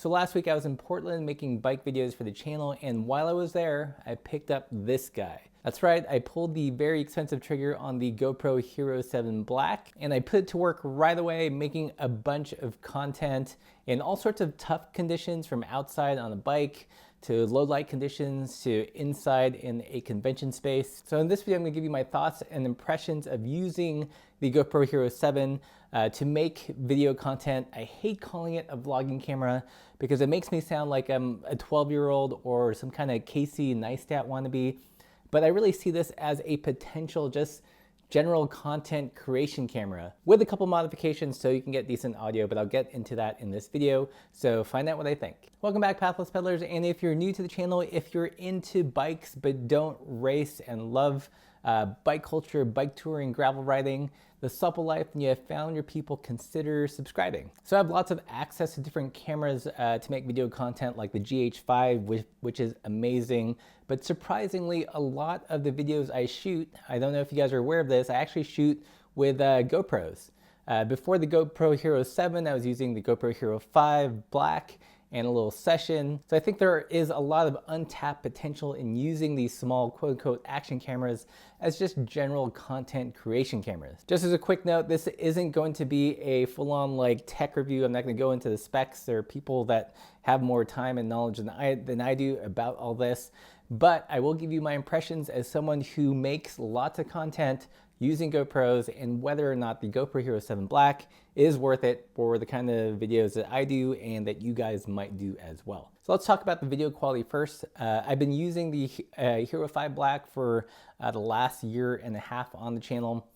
So last week I was in Portland making bike videos for the channel, and while I was there, I picked up this guy. That's right, I pulled the very expensive trigger on the GoPro Hero 7 Black, and I put it to work right away making a bunch of content in all sorts of tough conditions, from outside on a bike to low light conditions to inside in a convention space. So in this video, I'm gonna give you my thoughts and impressions of using the GoPro Hero 7 to make video content. I hate calling it a vlogging camera because it makes me sound like I'm a 12-year-old or some kind of Casey Neistat wannabe, but I really see this as a potential just general content creation camera with a couple modifications so you can get decent audio, but I'll get into that in this video, so find out what I think. Welcome back, Pathless Peddlers, and if you're new to the channel, if you're into bikes but don't race and love bike culture, bike touring, gravel riding, the supple life, and you have found your people, consider subscribing. So I have lots of access to different cameras to make video content, like the GH5, which is amazing. But surprisingly, a lot of the videos I shoot, I don't know if you guys are aware of this, I actually shoot with GoPros. Before the GoPro Hero 7, I was using the GoPro Hero 5 Black and a little session. So I think there is a lot of untapped potential in using these small quote-unquote action cameras as just general content creation cameras. Just as a quick note, this isn't going to be a full-on like tech review. I'm not gonna go into the specs. There are people that have more time and knowledge than I do about all this, but I will give you my impressions as someone who makes lots of content using GoPros and whether or not the GoPro Hero 7 Black is worth it for the kind of videos that I do and that you guys might do as well. So let's talk about the video quality first. I've been using the Hero 5 Black for the last year and a half on the channel.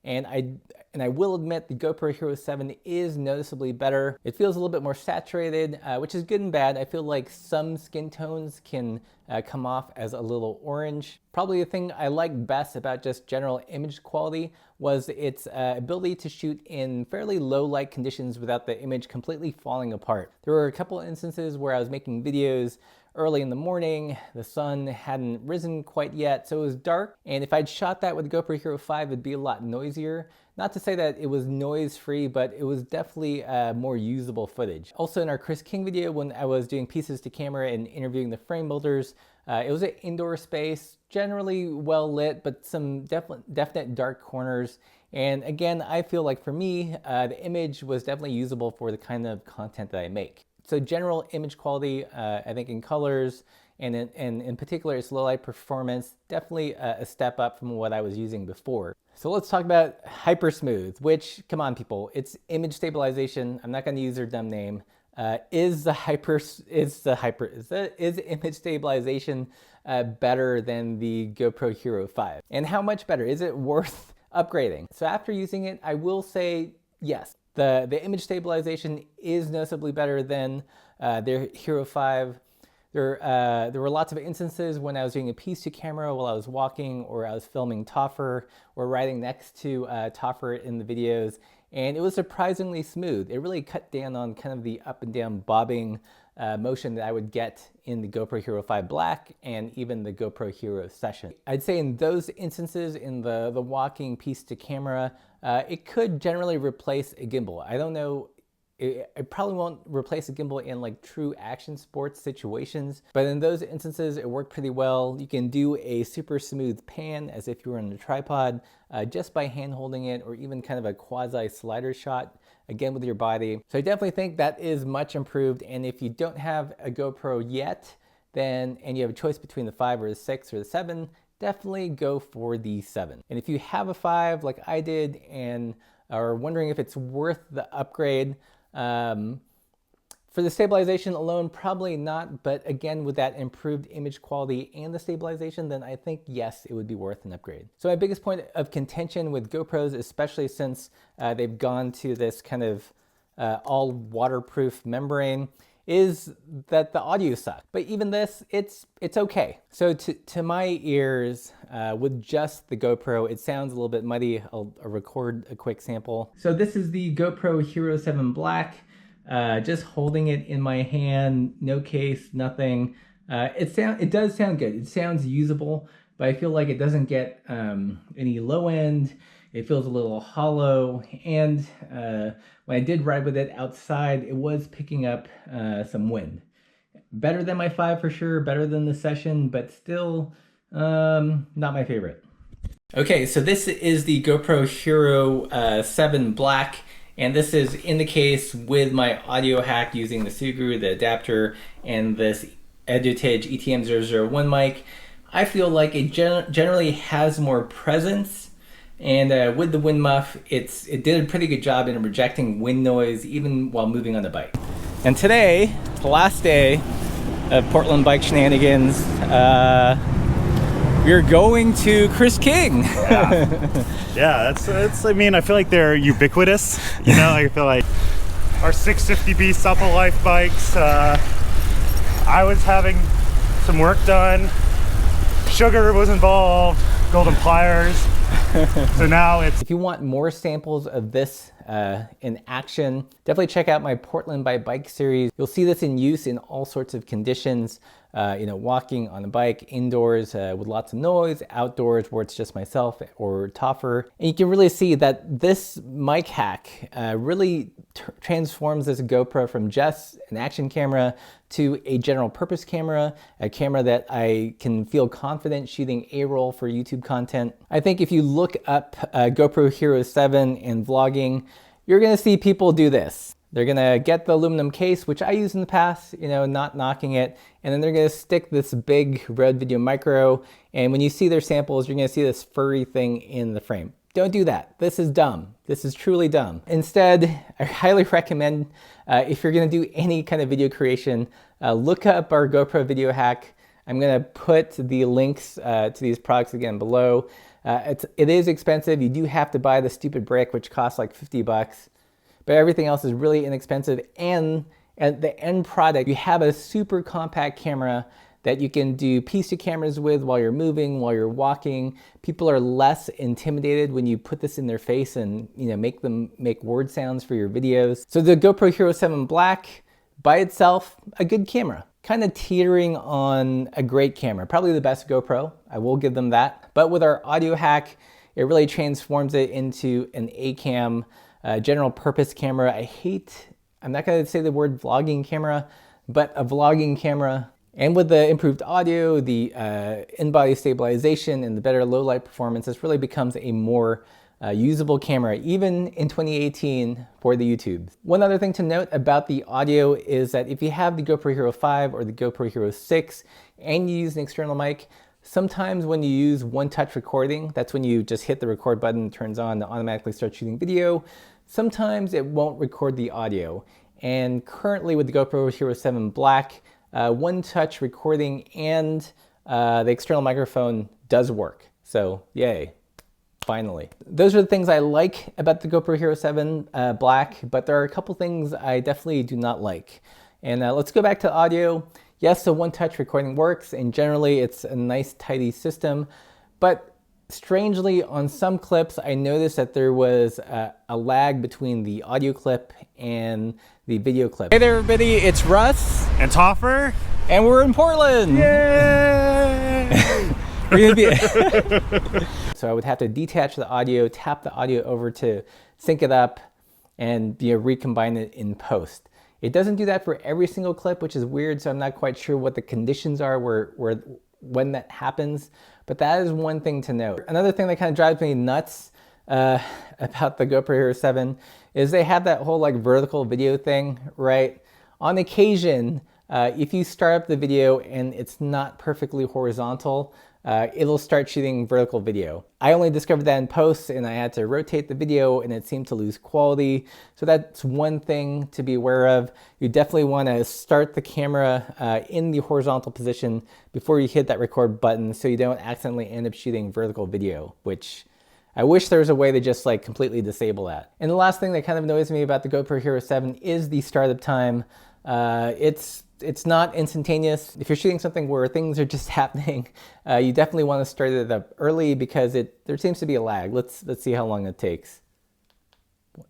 And I will admit the GoPro Hero 7 is noticeably better. It feels a little bit more saturated, which is good and bad. I feel like some skin tones can come off as a little orange. Probably the thing I like best about just general image quality was its ability to shoot in fairly low light conditions without the image completely falling apart. There were a couple instances where I was making videos early in the morning, the sun hadn't risen quite yet, so it was dark, and if I'd shot that with the GoPro Hero 5, it'd be a lot noisier. Not to say that it was noise-free, but it was definitely more usable footage. Also in our Chris King video, when I was doing pieces to camera and interviewing the frame builders, it was an indoor space, generally well lit, but some definite dark corners. And again, I feel like for me, the image was definitely usable for the kind of content that I make. So general image quality, I think in colors and in particular its low light performance, definitely a step up from what I was using before. So let's talk about HyperSmooth, which, come on people, it's image stabilization. I'm not going to use their dumb name. Is image stabilization better than the GoPro Hero 5? And how much better? Is it worth upgrading? So after using it, I will say yes. The image stabilization is noticeably better than their Hero 5. There were lots of instances when I was doing a piece to camera while I was walking, or I was filming Toffer or riding next to Toffer in the videos, and it was surprisingly smooth. It really cut down on kind of the up and down bobbing motion that I would get in the GoPro Hero 5 Black and even the GoPro Hero Session. I'd say in those instances, in the walking piece to camera, it could generally replace a gimbal. I don't know, it probably won't replace a gimbal in like true action sports situations, but in those instances it worked pretty well. You can do a super smooth pan as if you were on a tripod just by hand holding it, or even kind of a quasi slider shot, again with your body. So I definitely think that is much improved, and if you don't have a GoPro yet, and you have a choice between the 5 or the 6 or the 7, definitely go for the 7. And if you have a 5 like I did and are wondering if it's worth the upgrade, for the stabilization alone, probably not, but again, with that improved image quality and the stabilization, then I think yes, it would be worth an upgrade. So my biggest point of contention with GoPros, especially since they've gone to this kind of all waterproof membrane, is that the audio sucks. But even this, it's okay. So to my ears, with just the GoPro, it sounds a little bit muddy. I'll record a quick sample. So this is the GoPro Hero 7 Black. Just holding it in my hand, no case, nothing. It does sound good. It sounds usable, but I feel like it doesn't get any low end It feels a little hollow, and when I did ride with it outside, it was picking up some wind. Better than my 5 for sure, better than the Session, but still not my favorite. Okay, so this is the GoPro Hero 7 Black, and this is in the case with my audio hack using the Sugru, the adapter, and this Edutige ETM-001 mic. I feel like it generally has more presence, and with the wind muff, it did a pretty good job in rejecting wind noise even while moving on the bike. And today, the last day of Portland bike shenanigans, we're going to Chris King. Yeah, that's. I mean, I feel like they're ubiquitous. You know, I feel like our 650B Supple Life bikes. I was having some work done. Sugar was involved. Golden pliers. So now it's. If you want more samples of this in action, definitely check out my Portland by Bike series. You'll see this in use in all sorts of conditions. You know, walking on a bike, indoors with lots of noise, outdoors where it's just myself or Toffer. And you can really see that this mic hack really transforms this GoPro from just an action camera to a general purpose camera, a camera that I can feel confident shooting A-roll for YouTube content. I think if you look up GoPro Hero 7 and vlogging, you're gonna see people do this. They're gonna get the aluminum case, which I used in the past, you know, not knocking it, and then they're gonna stick this big Rode Video Micro, and when you see their samples, you're gonna see this furry thing in the frame. Don't do that. This is dumb. This is truly dumb. Instead, I highly recommend, if you're gonna do any kind of video creation, look up our GoPro video hack. I'm gonna put the links to these products again below. It is expensive. You do have to buy the stupid brick, which costs like 50 bucks. But everything else is really inexpensive, and at the end product, you have a super compact camera that you can do piece to cameras with while you're moving, while you're walking. People are less intimidated when you put this in their face and, you know, make them make word sounds for your videos. So the GoPro Hero 7 Black, by itself, a good camera. Kind of teetering on a great camera. Probably the best GoPro, I will give them that. But with our audio hack, it really transforms it into an A-cam, general purpose camera. I'm not gonna say the word vlogging camera, but a vlogging camera. And with the improved audio, the in-body stabilization, and the better low light performance, this really becomes a more usable camera, even in 2018 for the YouTube. One other thing to note about the audio is that if you have the GoPro Hero 5 or the GoPro Hero 6 and you use an external mic, sometimes when you use one-touch recording, that's when you just hit the record button, it turns on, to automatically start shooting video. Sometimes it won't record the audio. And currently with the GoPro Hero 7 Black, one-touch recording and the external microphone does work. So yay, finally. Those are the things I like about the GoPro Hero 7 Black, but there are a couple things I definitely do not like. And let's go back to audio. Yes, the one-touch recording works, and generally it's a nice, tidy system, but strangely, on some clips, I noticed that there was a lag between the audio clip and the video clip. Hey there, everybody, it's Russ. And Toffer. And we're in Portland. Yay! We're gonna be So I would have to detach the audio, tap the audio over to sync it up, and, you know, recombine it in post. It doesn't do that for every single clip, which is weird, so I'm not quite sure what the conditions are when that happens, but that is one thing to note. Another thing that kind of drives me nuts about the GoPro Hero 7 is they have that whole like vertical video thing, right? On occasion, if you start up the video and it's not perfectly horizontal, it'll start shooting vertical video. I only discovered that in post, and I had to rotate the video and it seemed to lose quality. So that's one thing to be aware of. You definitely want to start the camera in the horizontal position before you hit that record button so you don't accidentally end up shooting vertical video, which I wish there was a way to just like completely disable that. And the last thing that kind of annoys me about the GoPro Hero 7 is the startup time. It's not instantaneous. If you're shooting something where things are just happening, you definitely want to start it up early because there seems to be a lag. Let's see how long it takes. So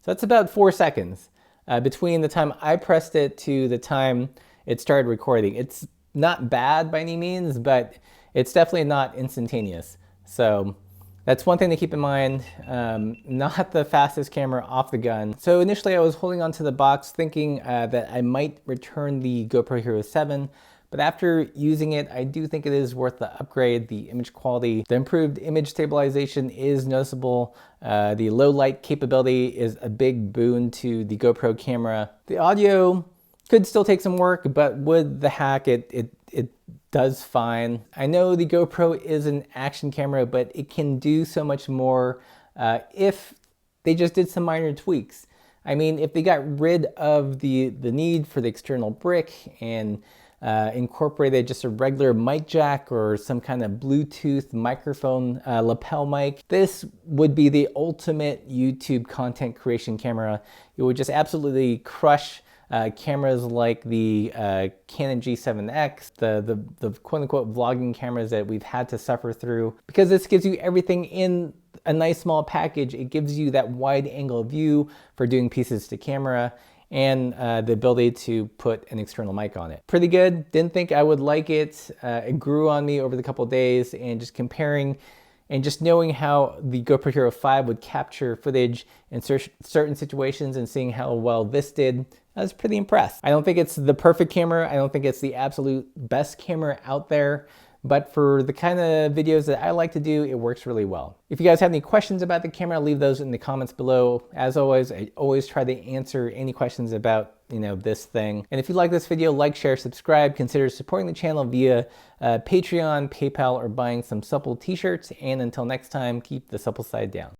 that's about 4 seconds between the time I pressed it to the time it started recording. It's not bad by any means, but it's definitely not instantaneous. So that's one thing to keep in mind. Not the fastest camera off the gun. So initially I was holding onto the box thinking that I might return the GoPro Hero 7, but after using it, I do think it is worth the upgrade. The image quality, the improved image stabilization is noticeable. The low light capability is a big boon to the GoPro camera. The audio could still take some work, but with the hack, it does fine. I know the GoPro is an action camera, but it can do so much more if they just did some minor tweaks. I mean, if they got rid of the need for the external brick and incorporated just a regular mic jack or some kind of Bluetooth microphone lapel mic, this would be the ultimate YouTube content creation camera. It would just absolutely crush cameras like the Canon G7X, the quote-unquote vlogging cameras that we've had to suffer through, because this gives you everything in a nice small package. It gives you that wide angle view for doing pieces to camera, and the ability to put an external mic on it. Pretty good. Didn't think I would like it. It grew on me over the couple of days, and just comparing and just knowing how the GoPro Hero 5 would capture footage in certain situations and seeing how well this did, I was pretty impressed. I don't think it's the perfect camera. I don't think it's the absolute best camera out there, but for the kind of videos that I like to do, it works really well. If you guys have any questions about the camera, leave those in the comments below. As always, I always try to answer any questions about, this thing. And if you like this video, like, share, subscribe. Consider supporting the channel via Patreon, PayPal, or buying some supple t-shirts. And until next time, keep the supple side down.